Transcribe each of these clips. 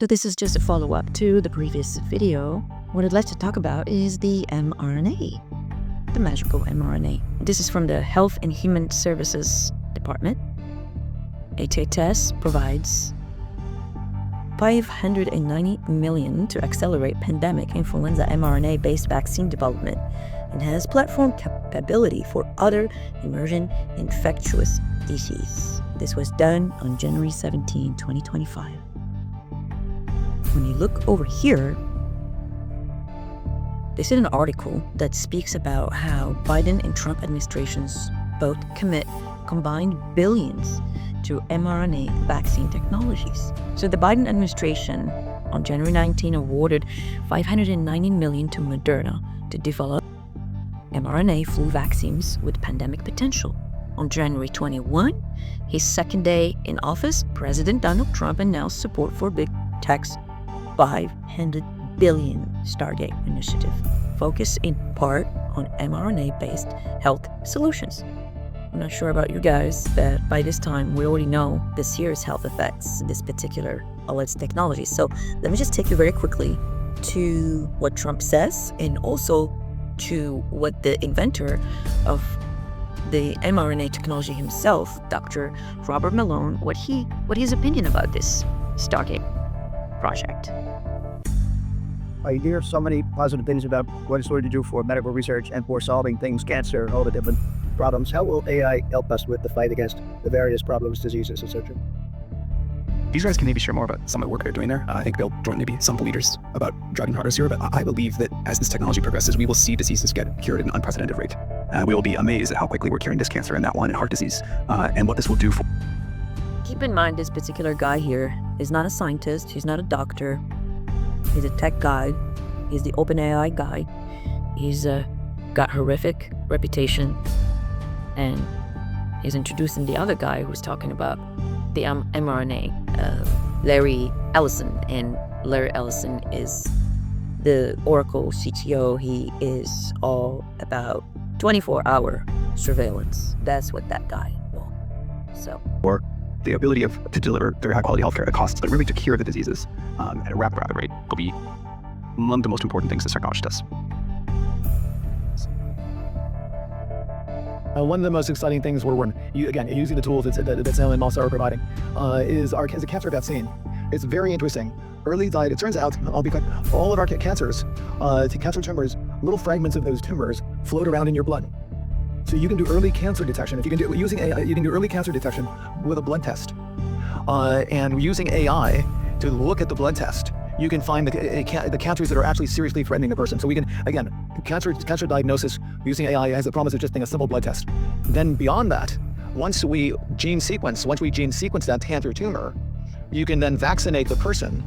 So this is just a follow-up to the previous video. What I'd like to talk about is the mRNA, the magical mRNA. This is from the Health and Human Services Department. HHS provides $590 million to accelerate pandemic influenza mRNA-based vaccine development and has platform capability for other emerging infectious diseases. This was done on January 17, 2025. When you look over here, this is an article that speaks about how Biden and Trump administrations both commit combined billions to mRNA vaccine technologies. So the Biden administration on January 19 awarded $590 million to Moderna to develop mRNA flu vaccines with pandemic potential. On January 21, his second day in office, President Donald Trump announced support for big tech's $500 billion Stargate initiative, focused in part on mRNA-based health solutions. I'm not sure about you guys, but by this time, we already know the serious health effects this particular alleged technology. So let me just take you very quickly to what Trump says and also to what the inventor of the mRNA technology himself, Dr. Robert Malone, what his opinion about this Stargate project. I hear so many positive things about what it's going to do for medical research and for solving things, cancer, all the different problems. How will AI help us with the fight against the various problems, diseases, etc.? These guys can maybe share more about some of the work they're doing there. I think they'll join maybe some leaders about driving progress here, but I believe that as this technology progresses, we will see diseases get cured at an unprecedented rate. We will be amazed at how quickly we're curing this cancer and that one and heart disease, and what this will do for. Keep in mind, this particular guy here is not a scientist, he's not a doctor, he's a tech guy, he's the OpenAI guy, he's got horrific reputation, and he's introducing the other guy who's talking about the mRNA, Larry Ellison, and Larry Ellison is the Oracle CTO. He is all about 24-hour surveillance. That's what that guy wants. So. Or the ability to deliver very high-quality healthcare at costs, but really to cure the diseases at a rapid rate will be one of the most important things this technology does. One of the most exciting things we're using the tools that Sam and Mossa are providing is a cancer vaccine. It's very interesting. It turns out all of our cancers, cancer tumors, little fragments of those tumors float around in your blood. So you can do early cancer detection. If you can do using AI, you can do early cancer detection with a blood test. And using AI to look at the blood test, you can find the cancers that are actually seriously threatening the person. So we can, again, cancer diagnosis using AI has the promise of just being a simple blood test. Then beyond that, once we gene sequence that cancer tumor, you can then vaccinate the person,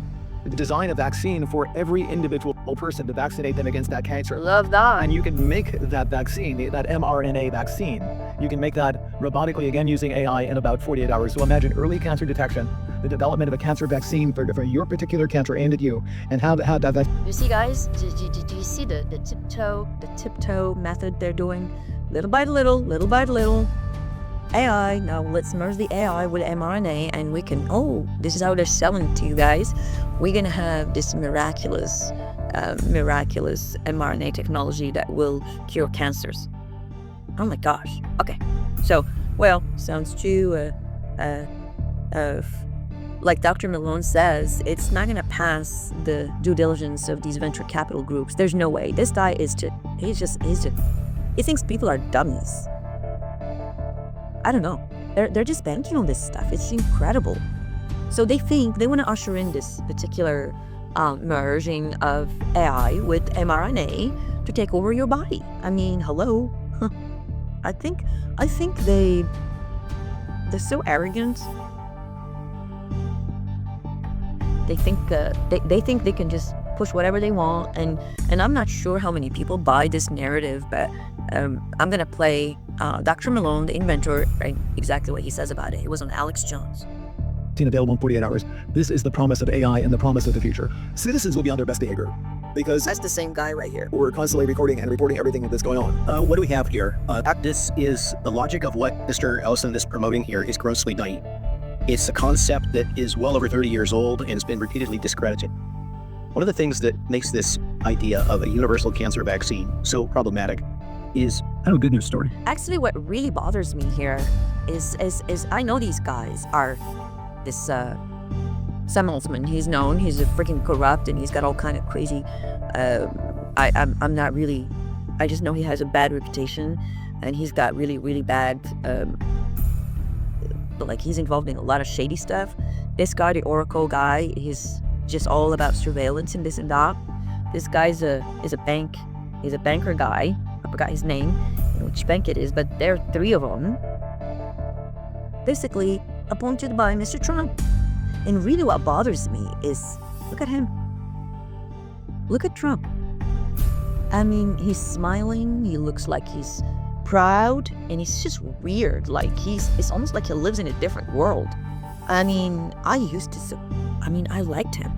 design a vaccine for every individual person to vaccinate them against that cancer. Love that. And you can make that vaccine, that mRNA vaccine, you can make that robotically, again, using AI in about 48 hours. So imagine early cancer detection, the development of a cancer vaccine for your particular cancer aimed at you, and how that. You see, guys, do you see the tiptoe method they're doing? Little by little. AI, now let's merge the AI with mRNA, and we can, this is how they're selling it to you guys. We're gonna have this miraculous mRNA technology that will cure cancers. Oh my gosh. Okay, so, sounds too, like Dr. Malone says, it's not gonna pass the due diligence of these venture capital groups. There's no way. This guy he thinks people are dummies. I don't know. They're just banking on this stuff. It's incredible. So they think they want to usher in this particular merging of AI with mRNA to take over your body. I mean, hello. I think they're so arrogant. They think they can just push whatever they want, and I'm not sure how many people buy this narrative, but I'm gonna play Dr. Malone, the inventor, right, exactly what he says about it. It was on Alex Jones. Available in 48 hours. This is the promise of AI and the promise of the future. Citizens will be on their best behavior because That's the same guy right here. we're constantly recording everything that's going on. What do we have here? This is the logic of what Mr. Ellison is promoting here is grossly naive. It's a concept that is well over 30 years old and has been repeatedly discredited. One of the things that makes this idea of a universal cancer vaccine so problematic is, I have a good news story. Actually, what really bothers me here is I know these guys are this Sam Altman. He's known. He's a freaking corrupt, and he's got all kind of crazy. I'm not really. I just know he has a bad reputation, and he's got really bad. Like he's involved in a lot of shady stuff. This guy, the Oracle guy, he's just all about surveillance and this and that. This guy's is a bank. He's a banker guy. I forgot his name, which bank it is, but there are 3 of them. Basically appointed by Mr. Trump. And really what bothers me is, look at him. Look at Trump. I mean, he's smiling, he looks like he's proud, and he's just weird. Like it's almost like he lives in a different world. I mean, I liked him.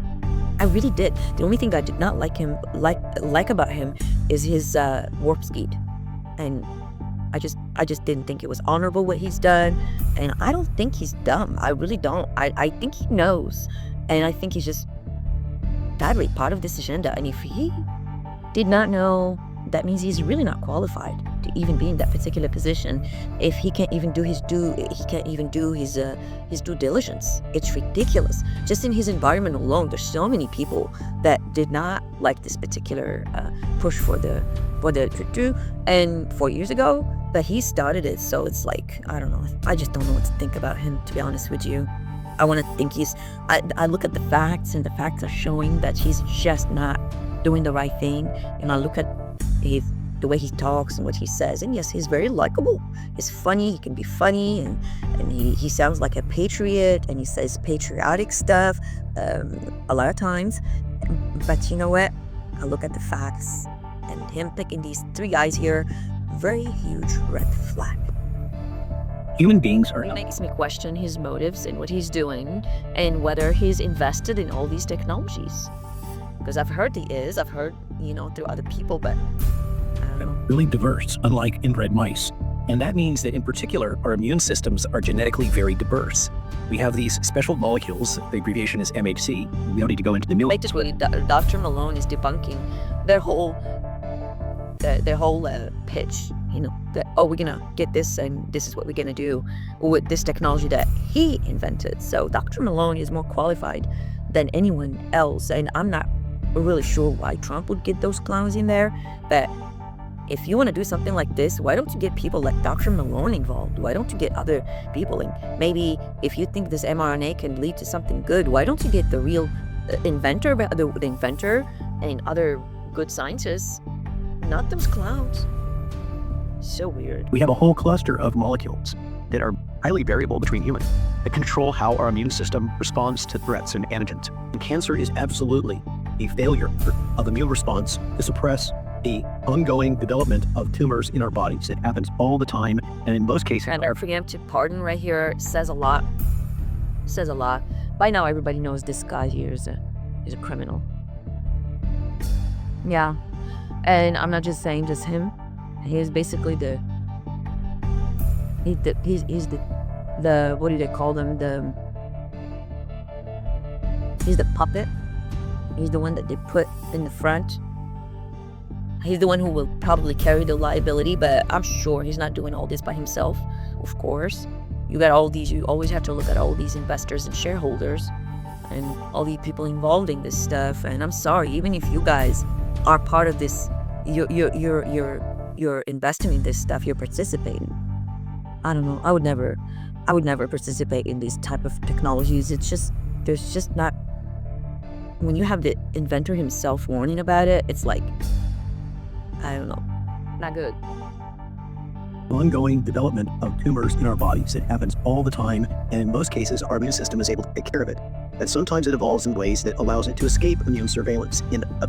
I really did. The only thing I did not like about him is his warp speed. And I just didn't think it was honorable what he's done. And I don't think he's dumb. I really don't. I think he knows. And I think he's just badly part of this agenda. And if he did not know, that means he's really not qualified to even be in that particular position. If he can't even do his due diligence. It's ridiculous. Just in his environment alone, there's so many people that did not like this particular push for the and 4 years ago, but he started it. So it's like, I don't know. I just don't know what to think about him, to be honest with you. I want to think I look at the facts, and the facts are showing that he's just not doing the right thing. And I look at the way he talks and what he says, and yes, he's very likable. He's funny. He can be funny, and he sounds like a patriot, and he says patriotic stuff a lot of times. But you know what? I look at the facts, and him picking these 3 guys here, very huge red flag. Human beings are It makes me question his motives and what he's doing, and whether he's invested in all these technologies. Because I've heard he is. I've heard, through other people, but I don't know. really diverse, unlike inbred mice. And that means that in particular, our immune systems are genetically very diverse. We have these special molecules, the abbreviation is MHC. We don't need to go into the Like this, what Dr. Malone is debunking their whole pitch. That, we're gonna get this, and this is what we're gonna do with this technology that he invented. So Dr. Malone is more qualified than anyone else, and I'm not really sure why Trump would get those clowns in there. But if you want to do something like this, why don't you get people like Dr. Malone involved? Why don't you get other people? And maybe if you think this mRNA can lead to something good, why don't you get the real inventor, the inventor, and other good scientists, not those clowns? So weird. We have a whole cluster of molecules that are highly variable between humans that control how our immune system responds to threats and antigens. And cancer is absolutely a failure of immune response to suppress the ongoing development of tumors in our bodies. It happens all the time, and in most cases... And our preemptive pardon right here says a lot. Says a lot. By now, everybody knows this guy here is a criminal. Yeah. And I'm not just saying just him. He is basically he's the what do they call them? He's the puppet. He's the one that they put in the front. He's the one who will probably carry the liability, but I'm sure he's not doing all this by himself, of course. You always have to look at all these investors and shareholders and all the people involved in this stuff. And I'm sorry, even if you guys are part of this, you're investing in this stuff, you're participating. I don't know. I would never participate in these type of technologies. There's just not. When you have the inventor himself warning about it, it's like, I don't know, not good. Ongoing development of tumors in our bodies. It happens all the time, and in most cases, our immune system is able to take care of it. And sometimes it evolves in ways that allows it to escape immune surveillance in a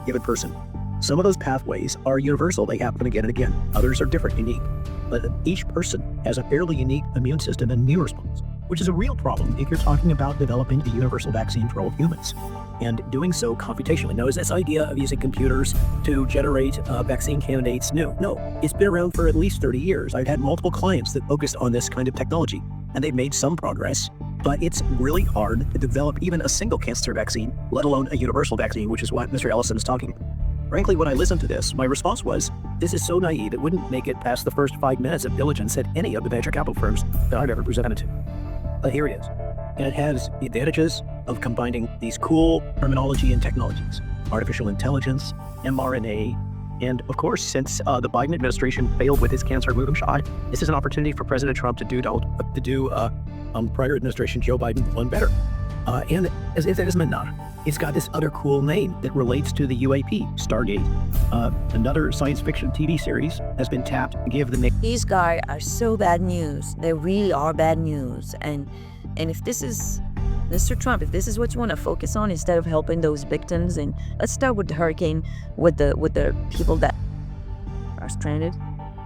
given person. Some of those pathways are universal. They happen again and again. Others are different, unique. But each person has a fairly unique immune system and immune response, which is a real problem if you're talking about developing a universal vaccine for all humans. And doing so computationally. Now, is this idea of using computers to generate vaccine candidates new? No, it's been around for at least 30 years. I've had multiple clients that focused on this kind of technology. and they've made some progress, but it's really hard to develop even a single cancer vaccine, let alone a universal vaccine, which is what Mr. Ellison is talking about. Frankly, when I listened to this, my response was, this is so naive it wouldn't make it past the first 5 minutes of diligence at any of the venture capital firms that I've ever presented to. But here it is. And it has the advantages of combining these cool terminology and technologies, artificial intelligence, mRNA, and of course, since the Biden administration failed with his cancer moonshot, this is an opportunity for President Trump to do prior administration Joe Biden one better. And as if that isn't enough, it's got this other cool name that relates to the UAP, Stargate. Another science fiction TV series has been tapped to give the name. These guys are so bad news. They really are bad news. And if this is Mr. Trump, if this is what you want to focus on instead of helping those victims, and let's start with the hurricane, with the people that are stranded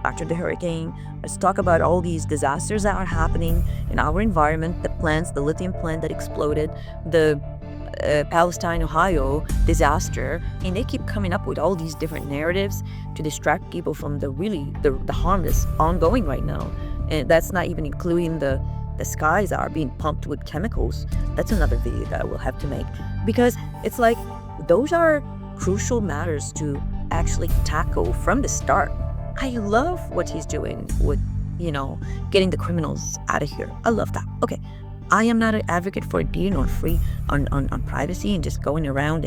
after the hurricane. Let's talk about all these disasters that are happening in our environment, the plants, the lithium plant that exploded, the Palestine, Ohio disaster, and they keep coming up with all these different narratives to distract people from the harm that's ongoing right now. And that's not even including the skies that are being pumped with chemicals. That's another video that I will have to make, because it's like those are crucial matters to actually tackle from the start. I love what he's doing with, getting the criminals out of here. I love that. Okay, I am not an advocate for being on privacy and just going around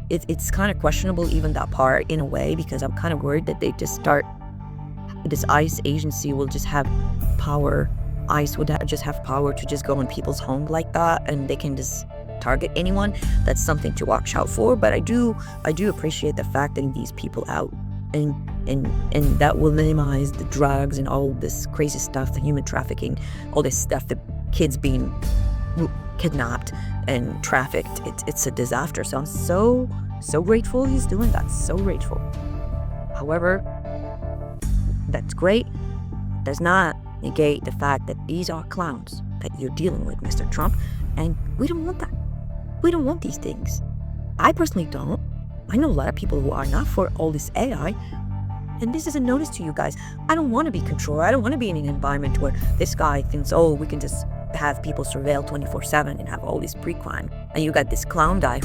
it's kind of questionable, even that part, in a way, because I'm kind of worried that they just start, this ICE agency will just have power. ICE would just have power to just go in people's homes like that, and they can just target anyone. That's something to watch out for. But I do appreciate the fact that these people out, and that will minimize the drugs and all this crazy stuff, the human trafficking, all this stuff, the kids being kidnapped and trafficked. It's a disaster. So I'm so grateful he's doing that. So grateful. However, that's great. Does not negate the fact that these are clowns that you're dealing with, Mr. Trump, and we don't want that. We don't want these things. I personally don't. I know a lot of people who are not for all this AI, and this is a notice to you guys. I don't want to be controlled. I don't want to be in an environment where this guy thinks, oh, we can just have people surveilled 24/7 and have all this pre-crime, and you got this clown guy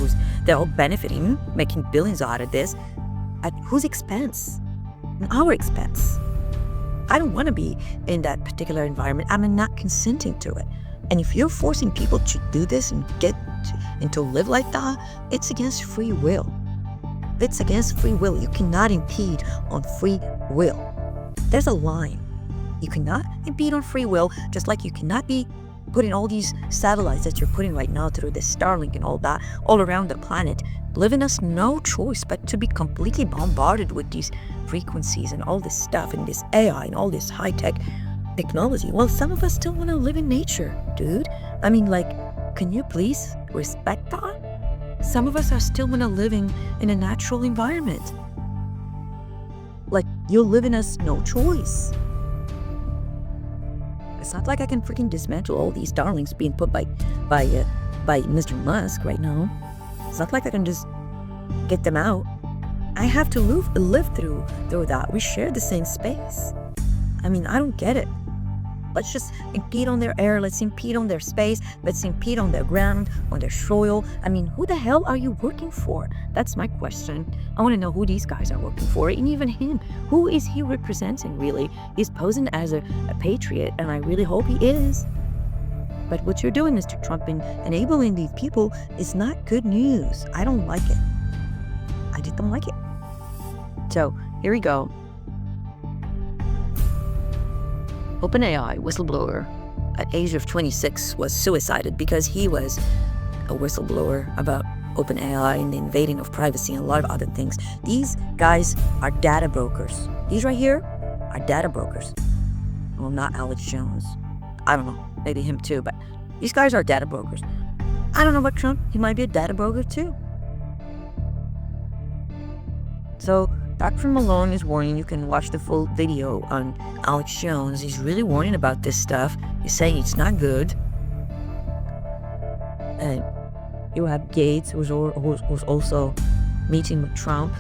they're all benefiting, making billions out of this, at whose expense? At our expense. I don't want to be in that particular environment. I'm not consenting to it. And if you're forcing people to do this and to live like that, it's against free will. It's against free will. You cannot impede on free will. There's a line. You cannot impede on free will, just like you cannot be putting all these satellites that you're putting right now through this Starlink and all that all around the planet, leaving us no choice but to be completely bombarded with these frequencies and all this stuff and this AI and all this high-tech technology. Well, some of us still want to live in nature, dude. I mean, can you please respect that? Some of us are still want to live in a natural environment. You're leaving us no choice. It's not like I can freaking dismantle all these Starlinks being put by Mr. Musk right now. It's not like I can just get them out. I have to live through that. We share the same space. I mean, I don't get it. Let's just impede on their air. Let's impede on their space. Let's impede on their ground, on their soil. I mean, who the hell are you working for? That's my question. I want to know who these guys are working for, and even him. Who is he representing, really? He's posing as a patriot, and I really hope he is. But what you're doing, Mr. Trump, in enabling these people is not good news. I don't like it. I just don't like it. So, here we go. OpenAI whistleblower at age of 26 was suicided because he was a whistleblower about OpenAI and the invading of privacy and a lot of other things. These guys are data brokers. These right here are data brokers. Well, not Alex Jones. I don't know, maybe him too, but these guys are data brokers. I don't know about Trump. He might be a data broker too. So, Dr. Malone is warning. You can watch the full video on Alex Jones. He's really warning about this stuff. He's saying it's not good. And you have Gates, who's also meeting with Trump.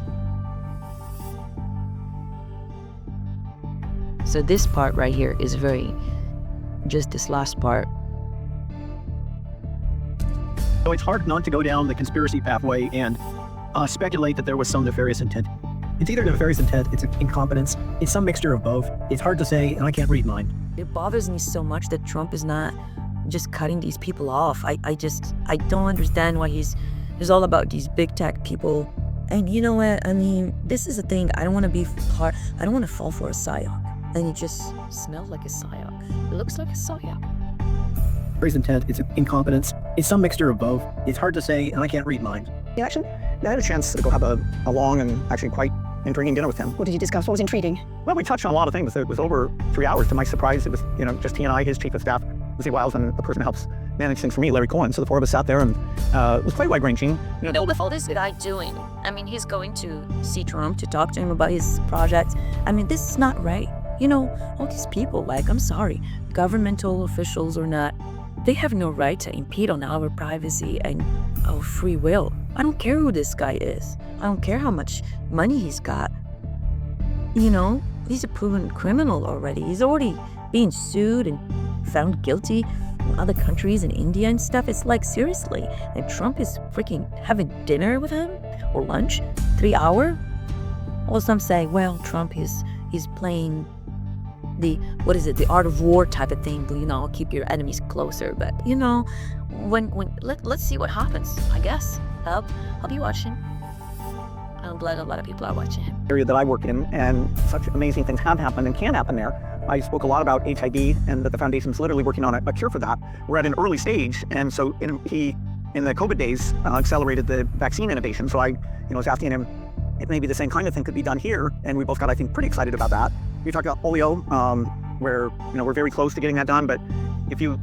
So this part right here is just this last part. So it's hard not to go down the conspiracy pathway and speculate that there was some nefarious intent. It's either nefarious intent, it's incompetence, it's some mixture of both. It's hard to say, and I can't read mind. It bothers me so much that Trump is not just cutting these people off. I don't understand why he's all about these big tech people. And you know what? I mean, this is the thing. I don't want to be part. I don't want to fall for a psyop. And it just smells like a psyop. It looks like a psyop. Nefarious intent, it's incompetence, it's some mixture of both. It's hard to say, and I can't read mind. Yeah, actually, I had a chance to go have a long and actually quite intriguing dinner with him. What did you discuss? What was intriguing? Well, we touched on a lot of things. It was over 3 hours. To my surprise, it was, just he and I, his chief of staff, Lucy Wiles, and the person who helps manage things for me, Larry Cohen. So the four of us sat there, and it was quite wide-ranging. With all this guy doing, I mean, he's going to see Trump to talk to him about his project. I mean, this is not right. All these people, I'm sorry, governmental officials or not, they have no right to impede on our privacy and our free will. I don't care who this guy is. I don't care how much money he's got. He's a proven criminal already. He's already being sued and found guilty in other countries in India and stuff. It's seriously. And Trump is freaking having dinner with him or lunch, 3 hour. Or some say, well, Trump he's playing the art of war type of thing, keep your enemies closer. But let's see what happens. I guess I'll be watching. I'm glad a lot of people are watching him. Area that I work in, and such amazing things have happened and can happen there. I spoke a lot about HIV and that the foundation's literally working on a cure for that. We're at an early stage, and so he, in the COVID days, accelerated the vaccine innovation. So I, was asking him if maybe the same kind of thing could be done here, and we both got, I think, pretty excited about that. We talked about polio, where we're very close to getting that done, but if you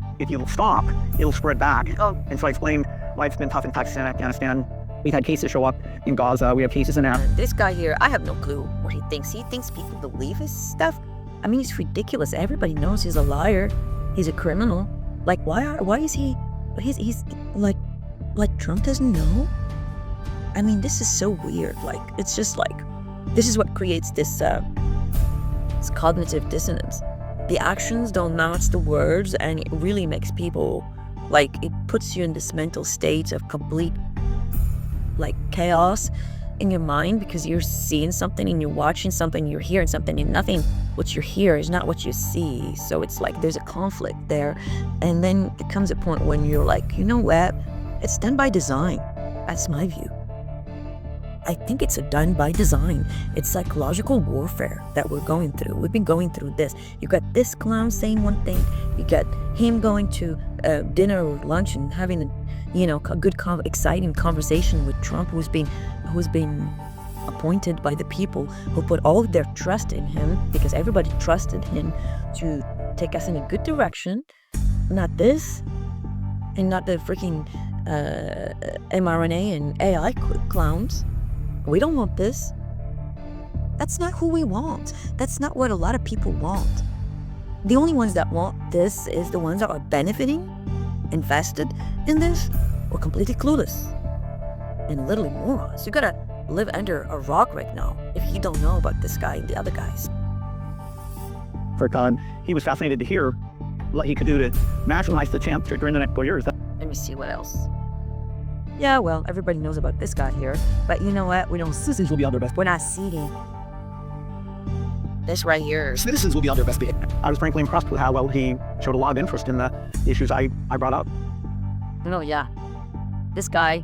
stop, it'll spread back. Oh. And so I explained why it's been tough in Pakistan and Afghanistan. We've had cases show up in Gaza. We have cases in Africa. This guy here, I have no clue what he thinks. He thinks people believe his stuff. I mean, it's ridiculous. Everybody knows he's a liar. He's a criminal. Why is he? He's like Trump doesn't know. I mean, this is so weird. It's just this is what creates this cognitive dissonance. The actions don't match the words, and it really makes people it puts you in this mental state of complete chaos in your mind, because you're seeing something and you're watching something, you're hearing something, and nothing what you hear is not what you see. So it's there's a conflict there, and then it comes a point when you're you know what, it's done by design. That's my view. I think it's done by design. It's psychological warfare that we're going through. We've been going through this. You got this clown saying one thing, you got him going to dinner or lunch and having a good, exciting conversation with Trump, who's been appointed by the people who put all of their trust in him, because everybody trusted him to take us in a good direction. Not this, and not the freaking mRNA and AI clowns. We don't want this. That's not who we want. That's not what a lot of people want. The only ones that want this is the ones that are benefiting, invested in this, or completely clueless and literally morons. You gotta live under a rock right now if you don't know about this guy and the other guys. For Khan, he was fascinated to hear what he could do to nationalize the champ during the next 4 years. Let me see what else. Yeah, well, everybody knows about this guy here, but you know what? We don't. Citizens will be on their best. We're not seeing this right here. Citizens will be on their best behavior. I was frankly impressed with how well he showed a lot of interest in the issues I brought up. No, yeah. This guy.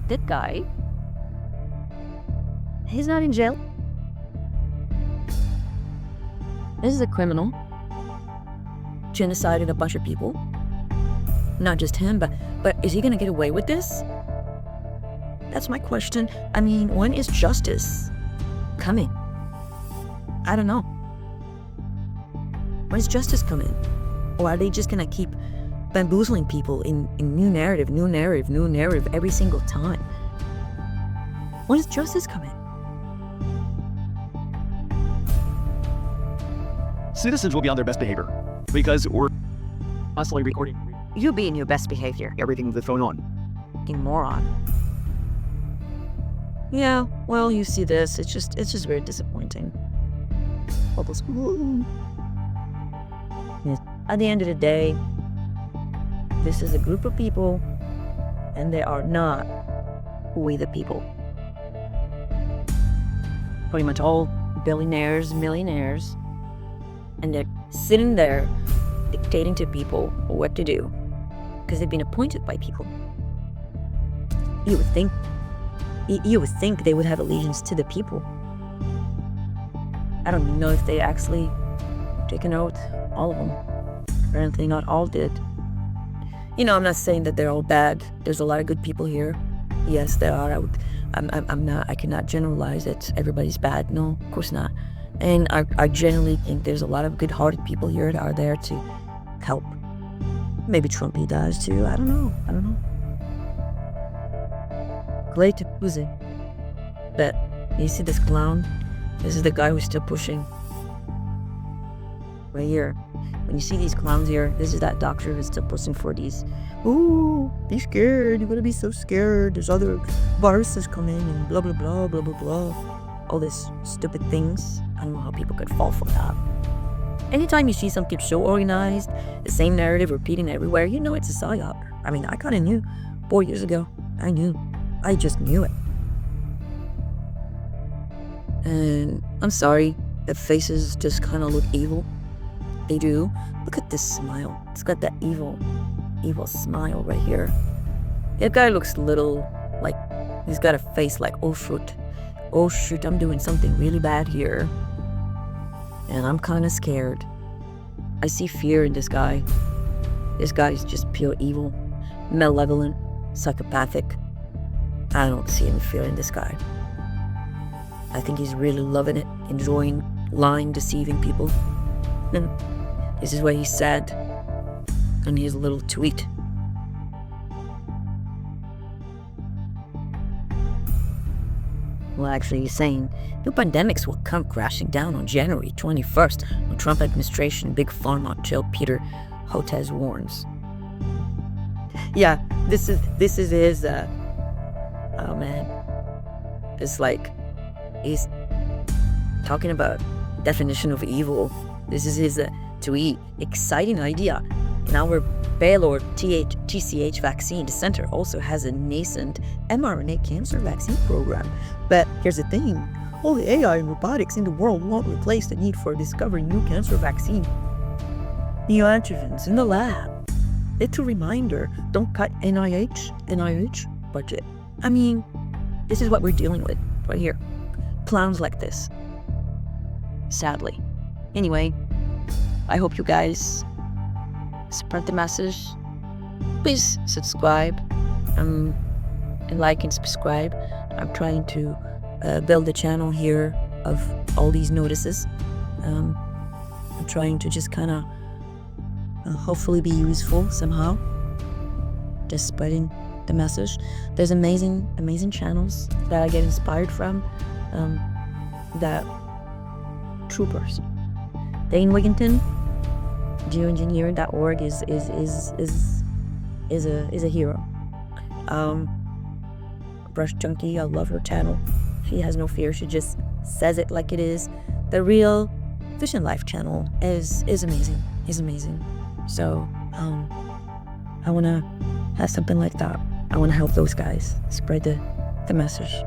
That guy. He's not in jail. This is a criminal. Genocided a bunch of people. Not just him, but is he gonna get away with this? That's my question. I mean, when is justice coming? I don't know. When is justice coming? Or are they just gonna keep bamboozling people in new narrative every single time? When is justice coming? Citizens will be on their best behavior because we're constantly recording You be in your best behavior. everything that's going on. Fucking moron. Yeah, well, you see this. It's just very disappointing. All those. Yes. At the end of the day, this is a group of people, and they are not we the people. Pretty much all billionaires, millionaires, and they're sitting there dictating to people what to do because they've been appointed by people. You would think they would have allegiance to the people. I don't even know if they actually take an oath, all of them. Apparently not all did. You know, I'm not saying that they're all bad. There's a lot of good people here. Yes, there are. I cannot generalize that everybody's bad. No, of course not. And I generally think there's a lot of good-hearted people here that are there to help. Maybe Trumpy does too. I don't know. Great to Pussy. But you see this clown? This is the guy who's still pushing. Right here. When you see these clowns here, this is that doctor who's still pushing for these. Ooh, be scared. You're gonna be so scared. There's other viruses coming and blah, blah, blah, blah, blah, blah. All these stupid things. I don't know how people could fall for that. Anytime you see something so organized, the same narrative repeating everywhere, you know it's a psyop. I mean, I kind of knew 4 years ago. I knew. I just knew it. And I'm sorry, the faces just kind of look evil. They do. Look at this smile. It's got that evil smile right here. That guy looks little, like he's got a face like, oh shoot, I'm doing something really bad here. And I'm kind of scared. I see fear in this guy. This guy is just pure evil, malevolent, psychopathic. I don't see any fear in this guy. I think he's really loving it, enjoying lying, deceiving people. And this is what he said in his little tweet. Well, actually, he's saying new pandemics will come crashing down on January 21st when Trump administration big pharma chill Peter Hotez warns. Yeah, this is his. Oh man, it's like he's talking about definition of evil. This is his tweet. Exciting idea. In our Baylor TCH vaccine, the center also has a nascent mRNA cancer vaccine program. But here's the thing. All the AI and robotics in the world won't replace the need for discovering new cancer vaccine. Neoadjuvants in the lab. Little reminder, don't cut NIH budget. I mean, this is what we're dealing with right here. Clowns like this. Sadly. Anyway, I hope you guys spread the message. Please subscribe and like and subscribe. I'm trying to build a channel here of all these notices. I'm trying to just kind of hopefully be useful somehow. Just spreading the message. There's amazing channels that I get inspired from. That troopers. Dane Wigginton, geoengineering.org is a hero. Brush Junkie, I love her channel. She has no fear. She just says it like it is. The Real Fish and Life channel is amazing. Is amazing. So I want to have something like that. I want to help those guys spread the message.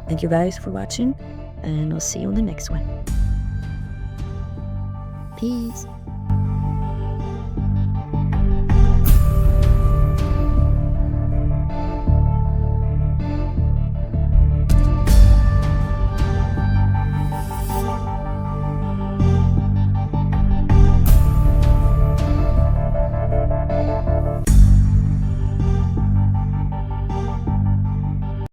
Thank you guys for watching, and I'll see you on the next one. Peace.